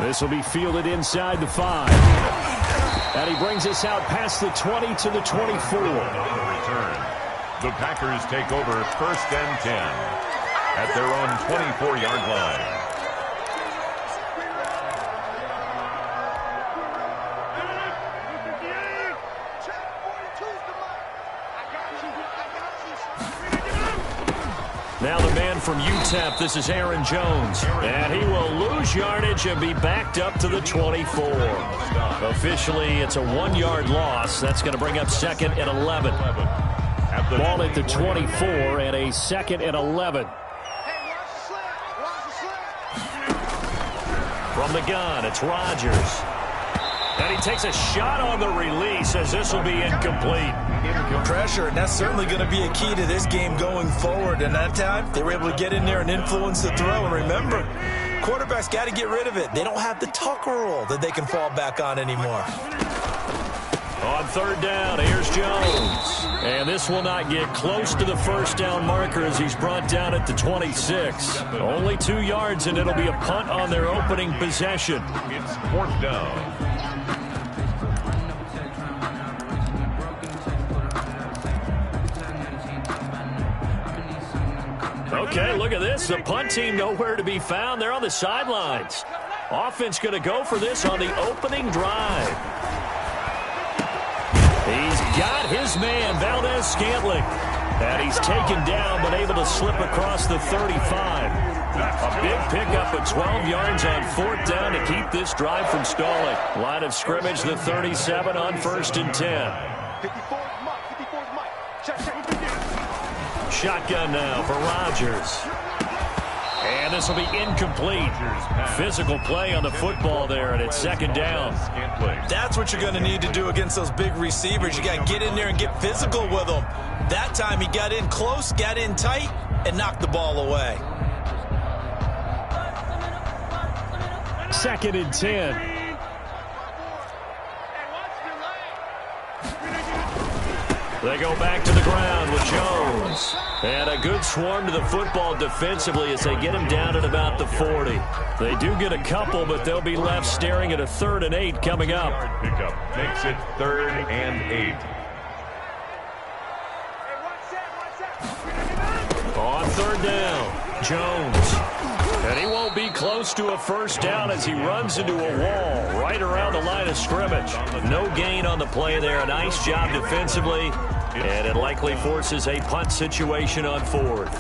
This will be fielded inside the 5. And he brings us out past the 20 to the 24. Return. The Packers take over 1st and 10 at their own 24-yard line. Now the man from UTEP, this is Aaron Jones. And he will lose yardage and be backed up to the 24. Officially, it's a 1-yard loss. That's going to bring up 2nd and 11. Ball at the 24 and a 2nd and 11. From the gun, it's Rodgers. And he takes a shot on the release as this will be incomplete. Pressure, and that's certainly going to be a key to this game going forward. And that time, they were able to get in there and influence the throw. And remember, quarterbacks got to get rid of it. They don't have the Tucker rule that they can fall back on anymore. On 3rd down, here's Jones. And this will not get close to the 1st down marker as he's brought down at the 26. Only 2 yards, and it'll be a punt on their opening possession. It's 4th down. Okay, look at this. The punt team nowhere to be found. They're on the sidelines. Offense going to go for this on the opening drive. He's got his man, Valdez-Scantling. And he's taken down but able to slip across the 35. A big pickup of 12 yards on 4th down to keep this drive from stalling. Line of scrimmage, the 37 on 1st and 10. Shotgun now for Rodgers. And this will be incomplete. Physical play on the football there, and it's 2nd down. That's what you're going to need to do against those big receivers. You got to get in there and get physical with them. That time he got in close, got in tight, and knocked the ball away. 2nd and 10. They go back to the ground with Jones. And a good swarm to the football defensively as they get him down at about the 40. They do get a couple, but they'll be left staring at a 3rd and 8 coming up. Pickup makes it 3rd and 8. On 3rd down, Jones. And he won't be close to a 1st down as he runs into a wall right around the line of scrimmage. No gain on the play there. A nice job defensively. And it likely forces a punt situation on 4th.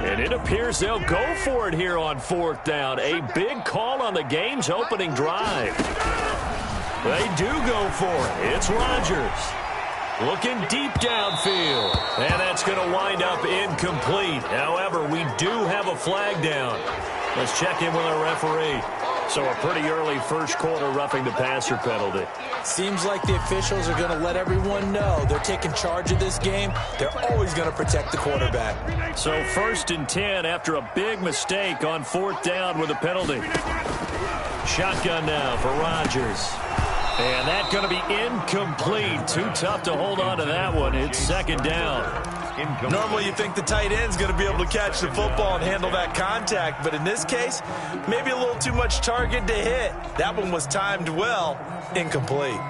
And it appears they'll go for it here on 4th down. A big call on the game's opening drive. They do go for it. It's Rodgers. Looking deep downfield. And that's going to wind up incomplete. However, we do have a flag down. Let's check in with our referee. So a pretty early 1st quarter roughing the passer penalty. Seems like the officials are going to let everyone know they're taking charge of this game. They're always going to protect the quarterback. So 1st and 10 after a big mistake on 4th down with a penalty. Shotgun now for Rodgers. And that's going to be incomplete. Too tough to hold on to that one. It's 2nd down. Normally you think the tight end's going to be able to catch the football and handle that contact, but in this case, maybe a little too much target to hit. That one was timed well. Incomplete.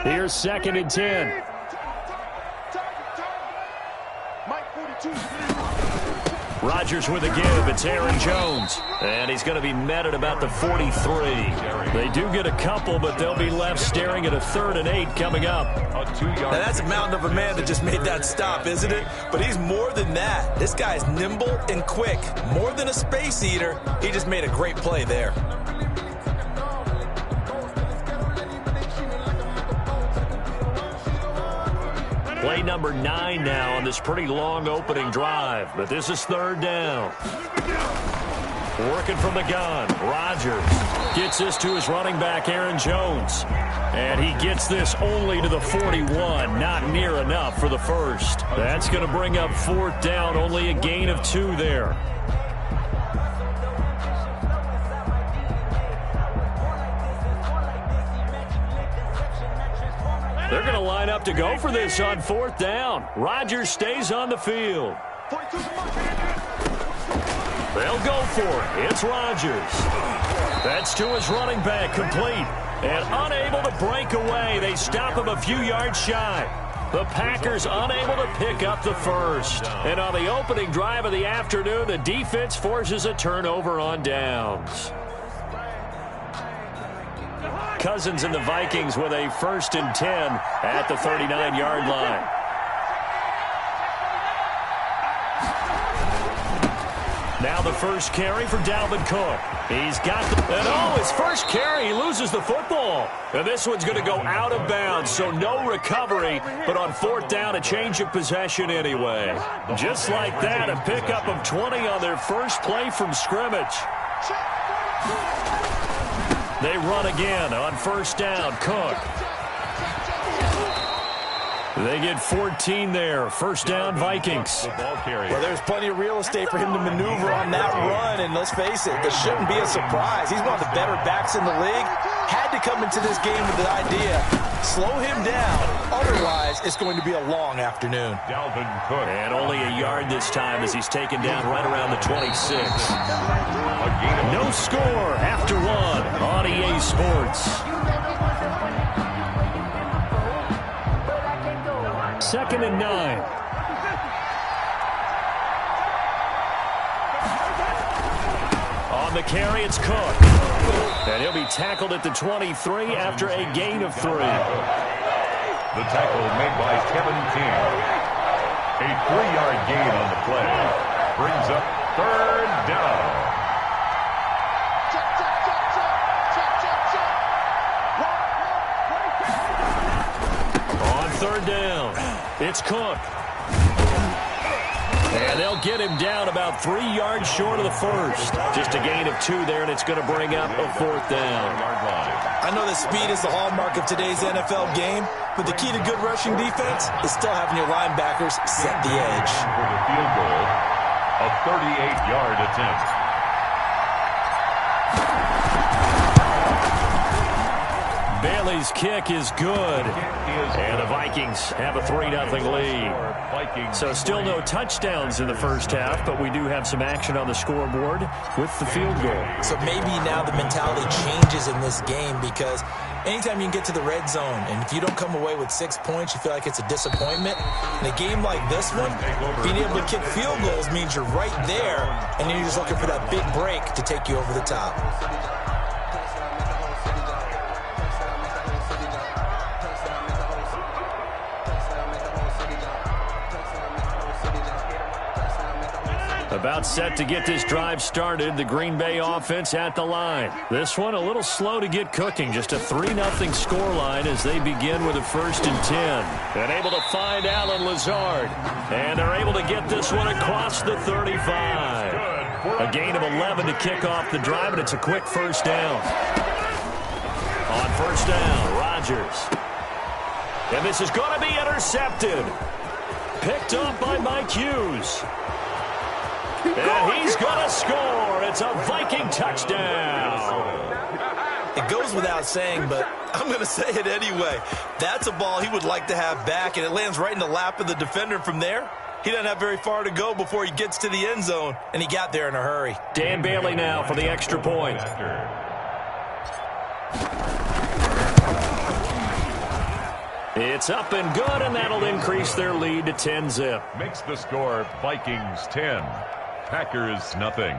Here's 2nd and 10. Rodgers with a give. It's Aaron Jones. And he's going to be met at about the 43. They do get a couple, but they'll be left staring at a 3rd and 8 coming up. Now that's a mountain of a man that just made that stop, isn't it? But he's more than that. This guy's nimble and quick. More than a space eater. He just made a great play there. Play number 9 now on this pretty long opening drive. But this is 3rd down. Working from the gun. Rodgers gets this to his running back, Aaron Jones. And he gets this only to the 41. Not near enough for the 1st. That's going to bring up 4th down. Only a gain of 2 there. They're going to line up to go for this on 4th down. Rodgers stays on the field. They'll go for it. It's Rodgers. That's to his running back, complete. And unable to break away. They stop him a few yards shy. The Packers unable to pick up the first. And on the opening drive of the afternoon, the defense forces a turnover on downs. Cousins and the Vikings with a 1st and 10 at the 39-yard line. Now the first carry for Dalvin Cook. He's got his first carry, he loses the football. And this one's going to go out of bounds, so no recovery, but on 4th down, a change of possession anyway. Just like that, a pickup of 20 on their first play from scrimmage. They run again on 1st down, Cook. They get 14 there. 1st down, Vikings. Well, there's plenty of real estate for him to maneuver on that run, and let's face it, this shouldn't be a surprise. He's one of the better backs in the league. Had to come into this game with the idea, slow him down. Otherwise, it's going to be a long afternoon. Dalvin Cook. And only a yard this time as he's taken down right around the 26. No score after 1 on EA Sports. 2nd and 9. On the carry, it's Cook. And he'll be tackled at the 23 after a gain of 3. The tackle made by Kevin King. A 3-yard gain on the play. Brings up 3rd down. On 3rd down, it's Cook. And they'll get him down about 3 yards short of the first. Just a gain of 2 there, and it's going to bring up a 4th down. I know that speed is the hallmark of today's NFL game, but the key to good rushing defense is still having your linebackers set the edge. For the field goal, a 38-yard attempt. Bailey's kick is good. And the Vikings have a 3-0 lead. So still no touchdowns in the first half, but we do have some action on the scoreboard with the field goal. So maybe now the mentality changes in this game, because anytime you can get to the red zone, and if you don't come away with 6 points, you feel like it's a disappointment. In a game like this one, being able to kick field goals means you're right there, and you're just looking for that big break to take you over the top. About set to get this drive started, the Green Bay offense at the line. This one a little slow to get cooking, just a 3-0 scoreline as they begin with a 1st and 10. And able to find Alan Lazard. And they're able to get this one across the 35. A gain of 11 to kick off the drive, and it's a quick 1st down. On 1st down, Rodgers. And this is going to be intercepted. Picked up by Mike Hughes. And he's going to score. It's a Viking touchdown. It goes without saying, but I'm going to say it anyway. That's a ball he would like to have back, and it lands right in the lap of the defender from there. He doesn't have very far to go before he gets to the end zone, and he got there in a hurry. Dan Bailey now for the extra point. It's up and good, and that'll increase their lead to 10-zip. Makes the score Vikings 10, Packers nothing.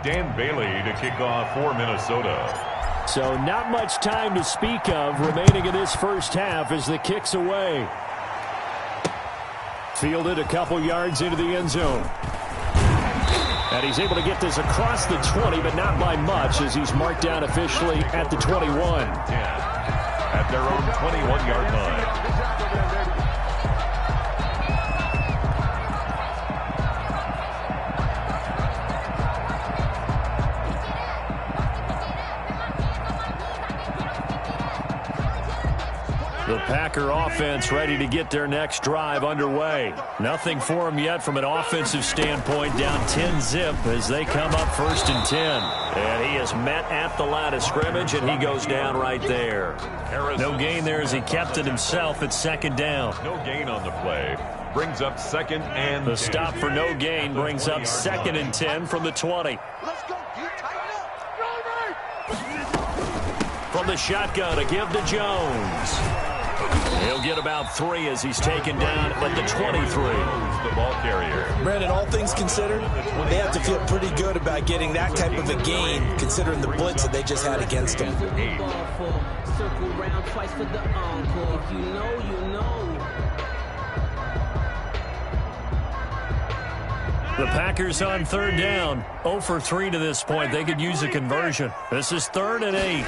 Dan Bailey to kick off for Minnesota. So not much time to speak of remaining in this first half as the kick's away. Fielded a couple yards into the end zone. And he's able to get this across the 20, but not by much, as he's marked down officially at the 21. At their own 21-yard line. The Packer offense ready to get their next drive underway. Nothing for them yet from an offensive standpoint, down 10-zip as they come up 1st and 10. And he is met at the line of scrimmage, and he goes down right there. No gain there as he kept it himself at 2nd down. No gain on the play. Brings up 2nd and 10. The stop for no gain brings up 2nd and 10 from the 20. Let's go. From the shotgun, a give to Jones. He'll get about 3 as he's taken down at the 23. The ball carrier. Brandon, all things considered, they have to feel pretty good about getting that type of a gain, considering the blitz that they just had against them. Circle round twice for the encore. If you know, you know. The Packers on 3rd down. 0 for 3 to this point. They could use a conversion. This is 3rd and 8.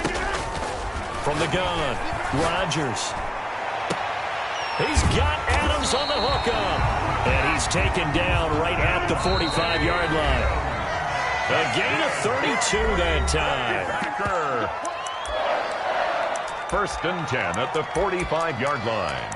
From the gun, Rodgers. He's got Adams on the hookup. And he's taken down right at the 45-yard line. A gain of 32 that time. Packer. 1st and 10 at the 45-yard line.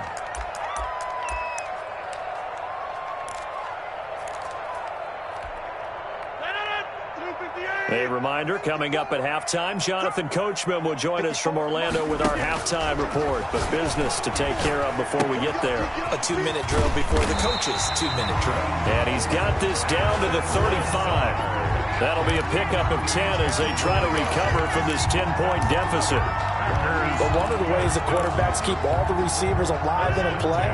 A reminder, coming up at halftime, Jonathan Coachman will join us from Orlando with our halftime report. But business to take care of before we get there. A 2-minute drill before the coach's 2-minute drill. And he's got this down to the 35. That'll be a pickup of 10 as they try to recover from this 10-point deficit. But one of the ways the quarterbacks keep all the receivers alive in a play,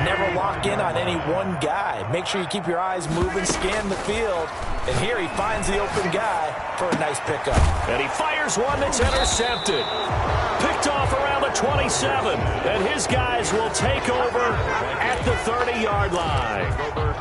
never lock in on any one guy. Make sure you keep your eyes moving, scan the field. And here he finds the open guy for a nice pickup. And he fires one that's intercepted. Picked off around the 27. And his guys will take over at the 30-yard line.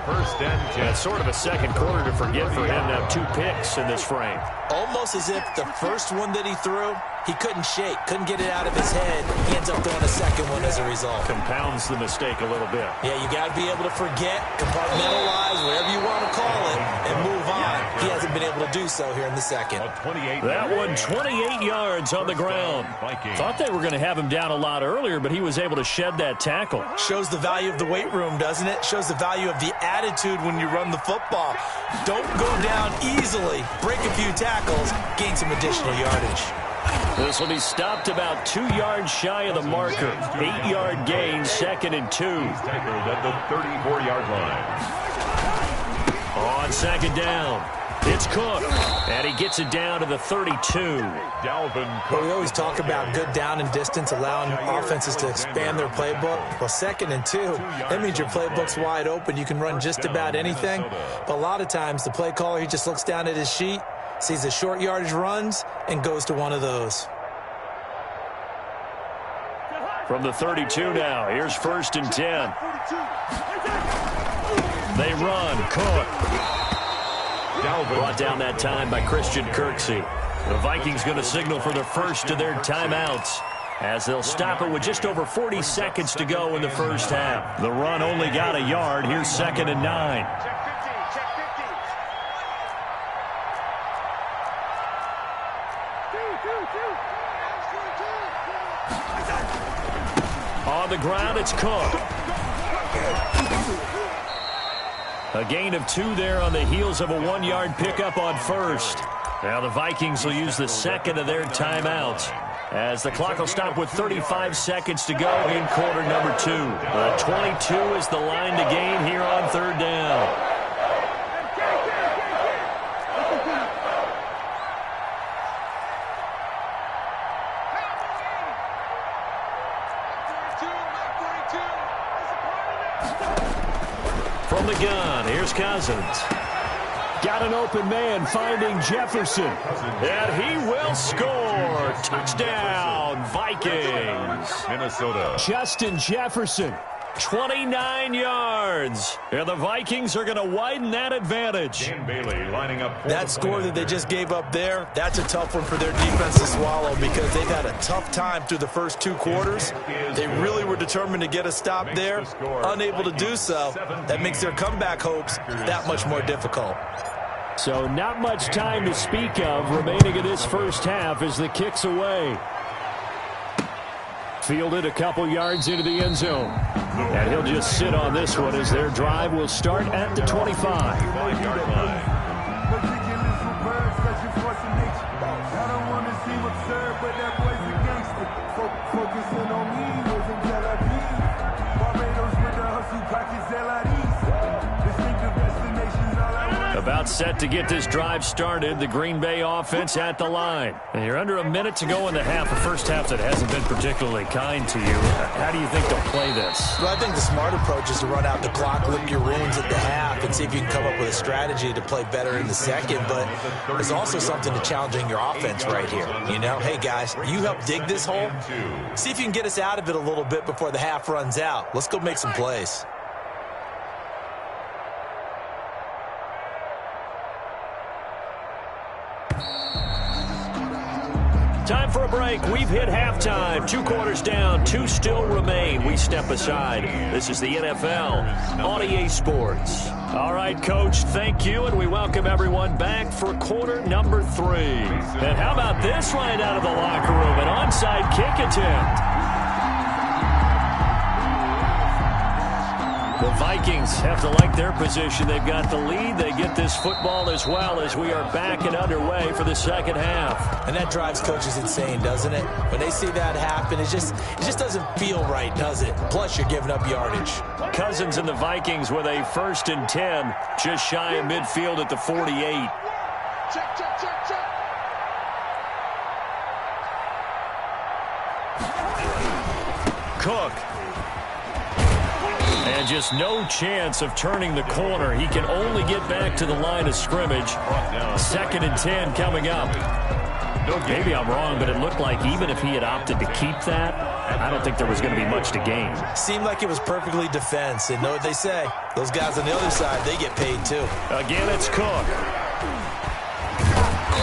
1st and 10. It's sort of a second quarter to forget for him to have 2 picks in this frame. Almost as if the first one that he threw, he couldn't shake, couldn't get it out of his head. He ends up throwing a second one as a result. Compounds the mistake a little bit. Yeah, you got to be able to forget, compartmentalize, whatever you want to call it, and move on. He hasn't been able to do so here in the second. That one 28 yards on the ground. Thought they were going to have him down a lot earlier, but he was able to shed that tackle. Shows the value of the weight room, doesn't it? Shows the value of the attitude when you run the football. Don't go down easily. Break a few tackles, gain some additional yardage. This will be stopped about 2 yards shy of the marker. 8-yard gain, 2nd and 2. Tackled at the 34-yard line. On 2nd down, it's Cook. And he gets it down to the 32. Dalvin Cook. Well, we always talk about good down and distance, allowing offenses to expand their playbook. Well, 2nd and 2, that means your playbook's wide open. You can run just about anything. But a lot of times, the play caller, he just looks down at his sheet, sees the short yardage runs, and goes to one of those. From the 32 now, here's 1st and 10. They run, Cook. Brought down that time by Christian Kirksey. The Vikings going to signal for the first of their timeouts as they'll stop it with just over 40 seconds to go in the first half. The run only got a yard. Here's 2nd and 9. On the ground, it's Cook. A gain of 2 there on the heels of a 1-yard pickup on 1st. Now the Vikings will use the second of their timeouts as the clock will stop with 35 seconds to go in quarter number 2. 22 is the line to gain here on 3rd down. From the gun, here's Cousins. Got an open man finding Jefferson. And he will score. Touchdown, Vikings. Minnesota. Justin Jefferson, 29 yards. And the Vikings are going to widen that advantage. Dan Bailey lining up. That score that they just gave up there, that's a tough one for their defense to swallow because they've had a tough time through the first 2 quarters. They really were determined to get a stop there, unable to do so. That makes their comeback hopes that much more difficult. So not much time to speak of remaining in this first half as the kick's away. Fielded a couple yards into the end zone. And he'll just sit on this one as their drive will start at the 25. 5-yard line. About set to get this drive started, the Green Bay offense at the line. And you're under a minute to go in the half, a first half that hasn't been particularly kind to you. How do you think they'll play this? Well, I think the smart approach is to run out the clock, lick your wounds at the half, and see if you can come up with a strategy to play better in the second. But there's also something to challenging your offense right here. You know, hey, guys, you help dig this hole. See if you can get us out of it a little bit before the half runs out. Let's go make some plays. Time for a break. We've hit halftime. 2 quarters down. 2 still remain. We step aside. This is the NFL on EA Sports. All right, Coach, thank you, and we welcome everyone back for quarter number 3. And how about this right out of the locker room? An onside kick attempt. The Vikings have to like their position. They've got the lead. They get this football as well as we are back and underway for the second half. And that drives coaches insane, doesn't it? When they see that happen, it just doesn't feel right, does it? Plus, you're giving up yardage. Cousins and the Vikings with a 1st and 10, just shy of midfield at the 48. Check. Cook. And just no chance of turning the corner. He can only get back to the line of scrimmage. 2nd and 10 coming up. Maybe I'm wrong, but it looked like even if he had opted to keep that, I don't think there was going to be much to gain. Seemed like it was perfectly defense. And know what they say? Those guys on the other side, they get paid too. Again, it's Cook.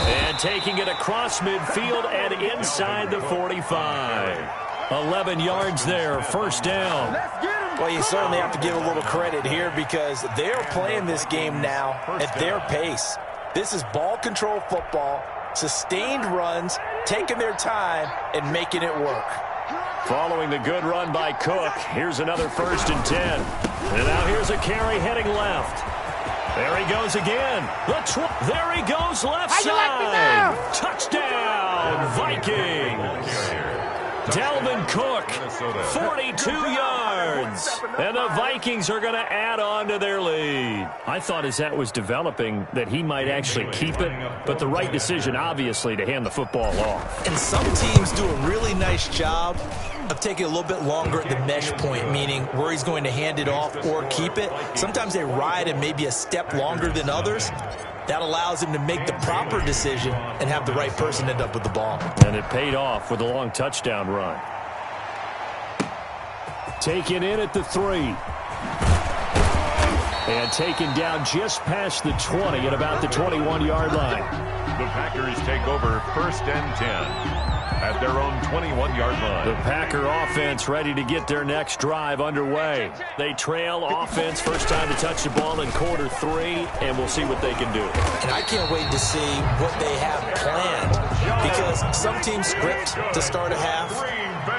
And taking it across midfield and inside the 45. 11 yards there, 1st down. Well, you certainly have to give a little credit here because they're playing this game now at their pace. This is ball control football, sustained runs, taking their time, and making it work. Following the good run by Cook, here's another 1st and 10. And now here's a carry heading left. There he goes again. There he goes left side. Touchdown, Vikings. Dalvin Cook, 42 yards. And the Vikings are going to add on to their lead. I thought as that was developing that he might actually keep it, but the right decision, obviously, to hand the football off. And some teams do a really nice job of taking a little bit longer at the mesh point, meaning where he's going to hand it off or keep it. Sometimes they ride him maybe a step longer than others. That allows him to make the proper decision and have the right person end up with the ball. And it paid off with a long touchdown run. Taken in at the 3. And taken down just past the 20 at about the 21-yard line. The Packers take over 1st and 10. At their own 21-yard line. The Packer offense ready to get their next drive underway. They trail offense, first time to touch the ball in quarter 3, and we'll see what they can do. And I can't wait to see what they have planned because some teams script to start a half.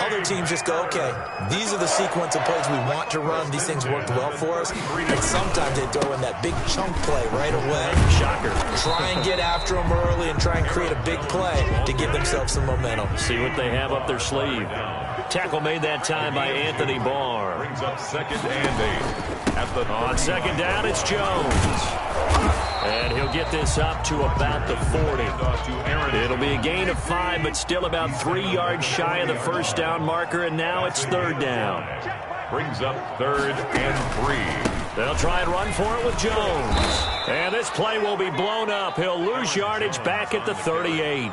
Other teams just go, okay, these are the sequence of plays we want to run. These things worked well for us. And sometimes they throw in that big chunk play right away. Shocker. Try and get after them early and try and create a big play to give themselves some momentum. See what they have up their sleeve. Tackle made that time by Anthony Barr. Brings up 2nd and 8. On 2nd down, it's Jones. And he'll get this up to about the 40. It'll be a gain of 5, but still about 3 yards shy of the 1st down marker, and now it's 3rd down. Brings up 3rd and 3. They'll try and run for it with Jones. And this play will be blown up. He'll lose yardage back at the 38.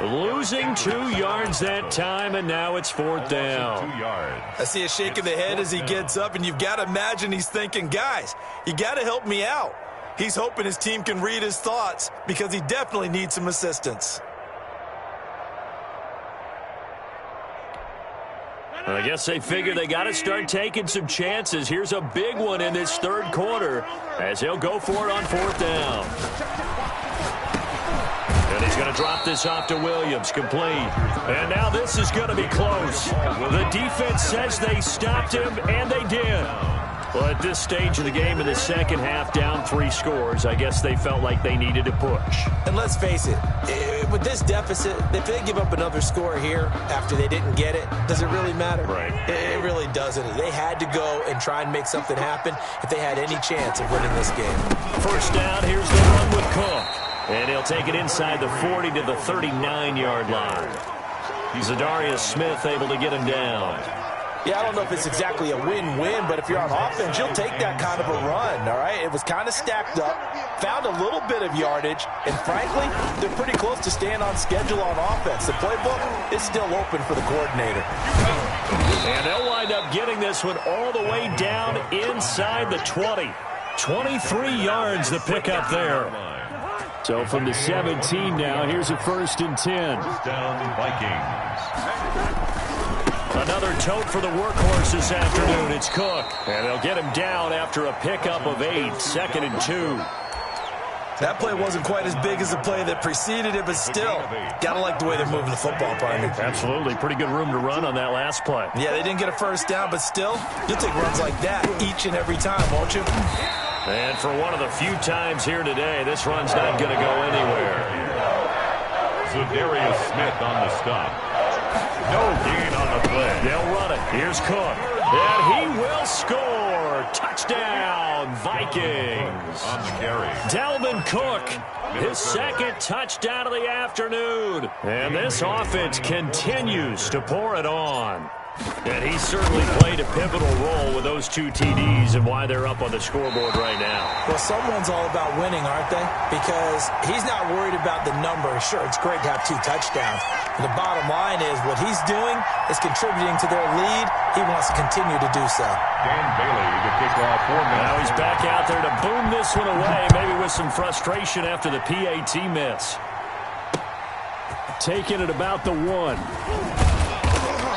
Losing 2 yards that time, and now it's 4th down. 2 yards. I see a shake of the head as he gets up, and you've got to imagine he's thinking, guys, you got to help me out. He's hoping his team can read his thoughts because he definitely needs some assistance. I guess they figure they got to start taking some chances. Here's a big one in this 3rd quarter as he'll go for it on 4th down. And And he's going to drop this off to Williams, complete. And now this is going to be close. The defense says they stopped him, and they did. Well, at this stage of the game in the second half, down 3 scores, I guess they felt like they needed to push. And let's face it, with this deficit, if they give up another score here after they didn't get it, does it really matter? Right. It really doesn't. They had to go and try and make something happen if they had any chance of winning this game. First down, here's the run with Cook. And he'll take it inside the 40 to the 39-yard line. Zadarius Smith able to get him down. Yeah, I don't know if it's exactly a win-win, but if you're on offense, you'll take that kind of a run, all right? It was kind of stacked up, found a little bit of yardage, and frankly, they're pretty close to staying on schedule on offense. The playbook is still open for the coordinator. And they'll wind up getting this one all the way down inside the 20. 23 yards the pickup there. So from the 17 now, here's a 1st and 10. Down Vikings. Another tote for the workhorse this afternoon. It's Cook. And they'll get him down after a pickup of 8. 2nd and 2. That play wasn't quite as big as the play that preceded it, but still, gotta like the way they're moving the football, partner. Absolutely. Pretty good room to run on that last play. Yeah, they didn't get a first down, but still, you'll take runs like that each and every time, won't you? And for one of the few times here today, this run's not going to go anywhere. Zadarius Smith on the stop. No gain on the play. They'll run it. Here's Cook. And he will score. Touchdown, Vikings. On the carry. Dalvin Cook, his 2nd touchdown of the afternoon. And this offense continues to pour it on. And he certainly played a pivotal role with those 2 TDs and why they're up on the scoreboard right now. Well, someone's all about winning, aren't they? Because he's not worried about the number. Sure, it's great to have 2 touchdowns. But the bottom line is what he's doing is contributing to their lead. He wants to continue to do so. Dan Bailey, the kickoff for him. Now he's back out there to boom this one away, maybe with some frustration after the PAT miss. Taking it about the 1.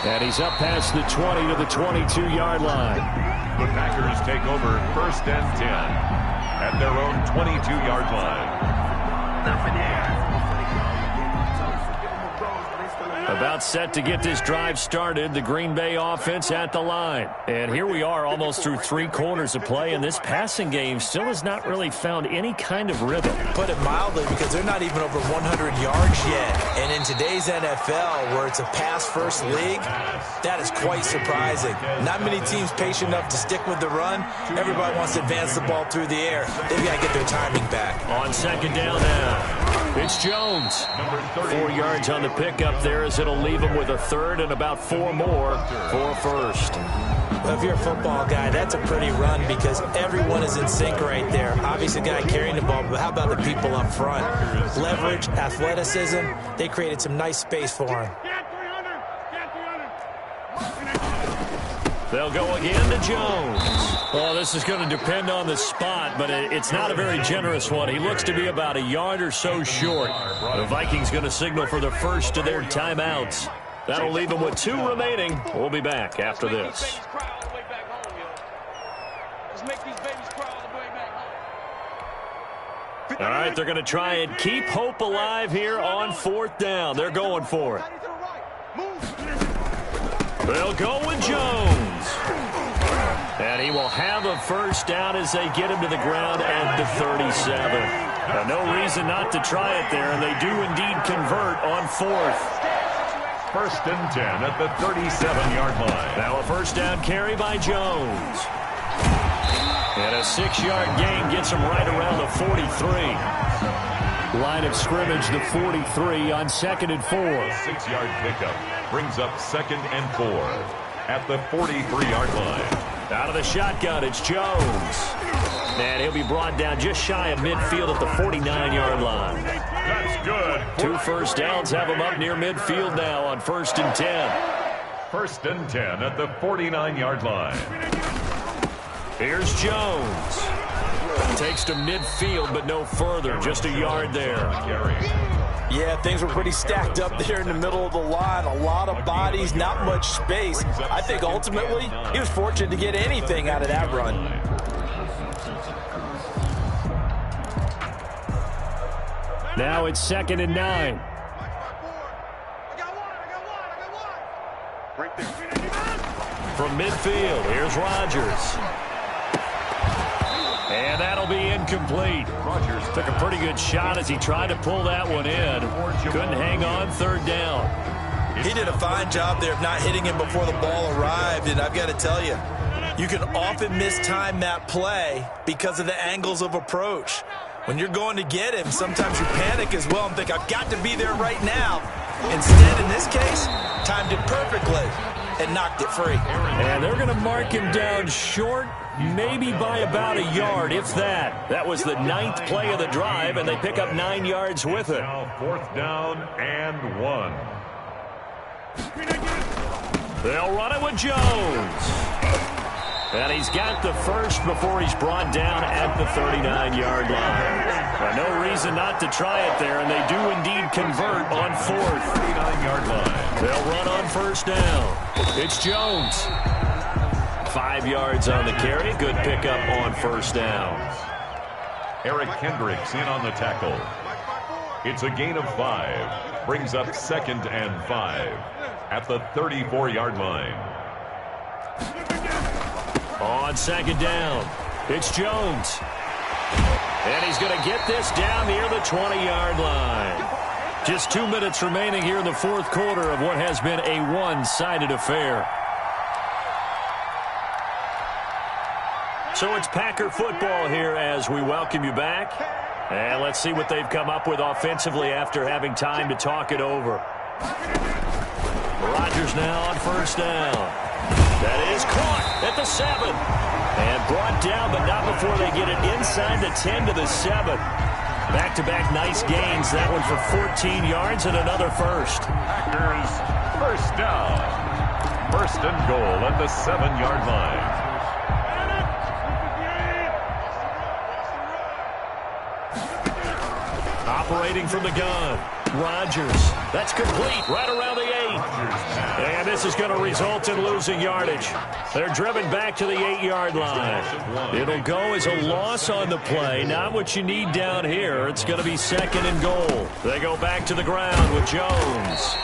And he's up past the 20 to the 22-yard line. The Packers take over 1st and 10 at their own 22-yard line. Nothing here. About set to get this drive started, the Green Bay offense at the line. And here we are almost through 3 quarters of play, and this passing game still has not really found any kind of rhythm. Put it mildly, because they're not even over 100 yards yet. And in today's NFL, where it's a pass-first league, that is quite surprising. Not many teams patient enough to stick with the run. Everybody wants to advance the ball through the air. They've got to get their timing back. On 2nd down now, it's Jones. 4 yards on the pickup there as it'll leave him with a 3rd and about 4 more for a 1st. Well, if you're a football guy, that's a pretty run because everyone is in sync right there. Obviously, the guy carrying the ball, but how about the people up front? Leverage, athleticism, they created some nice space for him. They'll go again to Jones. Well, this is going to depend on the spot, but it's not a very generous one. He looks to be about a yard or so short. The Vikings going to signal for the first of their timeouts. That'll leave them with 2 remaining. We'll be back after this. All right, they're going to try and keep hope alive here on 4th down. They're going for it. They'll go with Jones. And he will have a 1st down as they get him to the ground at the 37. Now, no reason not to try it there, and they do indeed convert on 4th. 1st and 10 at the 37-yard line. Now a 1st down carry by Jones. And a 6-yard gain gets him right around the 43. Line of scrimmage, the 43 on 2nd and 4. 6-yard pickup brings up 2nd and 4 at the 43-yard line. Out of the shotgun, it's Jones. And he'll be brought down just shy of midfield at the 49-yard line. That's good. 2 1st downs have him up near midfield now on 1st and 10. 1st and 10 at the 49-yard line. Here's Jones. Takes to midfield, but no further. Just a yard there. Yeah, things were pretty stacked up there in the middle of the line. A lot of bodies, not much space. I think ultimately he was fortunate to get anything out of that run. Now it's 2nd and 9. From midfield, here's Rodgers. And that'll be incomplete. Rodgers took a pretty good shot as he tried to pull that one in. Couldn't hang on 3rd down. He did a fine job there of not hitting him before the ball arrived, and I've got to tell you, you can often mistime that play because of the angles of approach. When you're going to get him, sometimes you panic as well and think, I've got to be there right now. Instead, in this case, timed it perfectly and knocked it free. And they're going to mark him down short, maybe by about a yard, if that. That was the 9th play of the drive, and they pick up 9 yards with it. Now 4th down and 1. They'll run it with Jones. And he's got the first before he's brought down at the 39-yard line. No reason not to try it there, and they do indeed convert on 4th. 39-yard line. They'll run on 1st down. It's Jones. 5 yards on the carry. Good pickup on 1st down. Eric Kendricks in on the tackle. It's a gain of 5. Brings up 2nd and 5 at the 34-yard line. On 2nd down, it's Jones. And he's going to get this down near the 20-yard line. Just 2 minutes remaining here in the 4th quarter of what has been a one-sided affair. So it's Packer football here as we welcome you back. And let's see what they've come up with offensively after having time to talk it over. Rodgers now on 1st down. That is caught at the 7. And brought down, but not before they get it inside the 10 to the 7. Back-to-back nice gains. That one for 14 yards and another first. Packers 1st down. 1st and goal at the 7-yard line. Operating from the gun, Rodgers. That's complete right around the 8. And this is going to result in losing yardage. They're driven back to the 8-yard line. It'll go as a loss on the play. Not what you need down here. It's going to be 2nd and goal. They go back to the ground with Jones.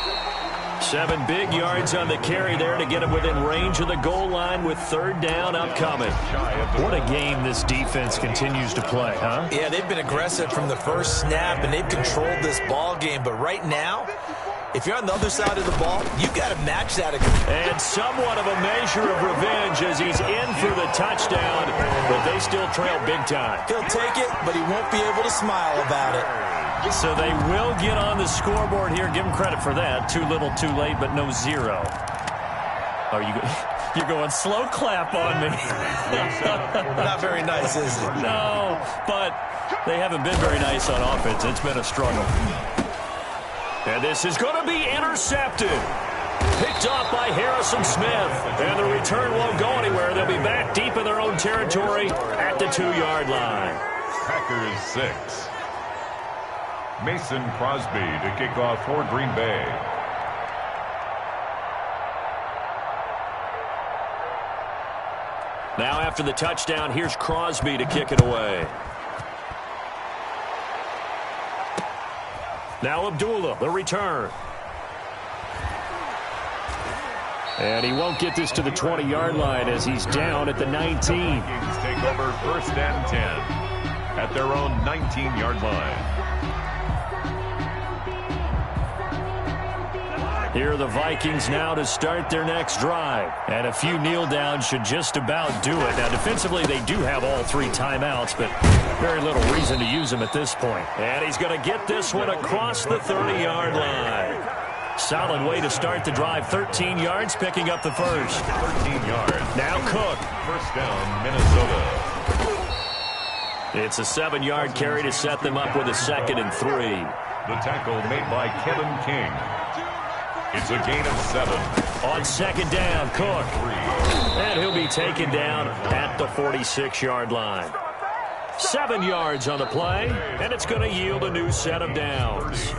7 big yards on the carry there to get him within range of the goal line with 3rd down upcoming. What a game this defense continues to play, huh? Yeah, they've been aggressive from the first snap, and they've controlled this ball game. But right now, if you're on the other side of the ball, you've got to match that. And somewhat of a measure of revenge as he's in for the touchdown, but they still trail big time. He'll take it, but he won't be able to smile about it. So they will get on the scoreboard here. Give them credit for that. Too little, too late, but no 0. Are you're going slow clap on me. Not very nice, is it? No, but they haven't been very nice on offense. It's been a struggle. And this is going to be intercepted. Picked off by Harrison Smith. And the return won't go anywhere. They'll be back deep in their own territory at the 2-yard line. Packers 6. Mason Crosby to kick off for Green Bay. Now after the touchdown, here's Crosby to kick it away. Now Abdullah, the return. And he won't get this to the 20-yard line as he's down at the 19. Vikings take over 1st and 10 at their own 19-yard line. Here are the Vikings now to start their next drive. And a few kneel downs should just about do it. Now, defensively, they do have all 3 timeouts, but very little reason to use them at this point. And he's going to get this one across the 30-yard line. Solid way to start the drive. 13 yards, picking up the first. 13 yards. Now Cook. 1st down, Minnesota. It's a 7-yard carry to set them up with a 2nd and 3. The tackle made by Kevin King. It's a gain of 7. On 2nd down, Cook. And he'll be taken down at the 46-yard line. 7 yards on the play, and it's going to yield a new set of downs.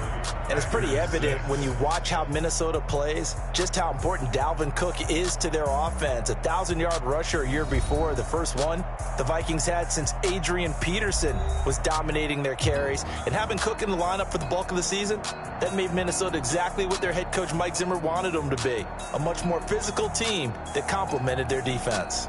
And it's pretty evident when you watch how Minnesota plays, just how important Dalvin Cook is to their offense. A 1,000-yard rusher a year before, the first one the Vikings had since Adrian Peterson was dominating their carries. And having Cook in the lineup for the bulk of the season, that made Minnesota exactly what their head coach Mike Zimmer wanted them to be. A much more physical team that complemented their defense.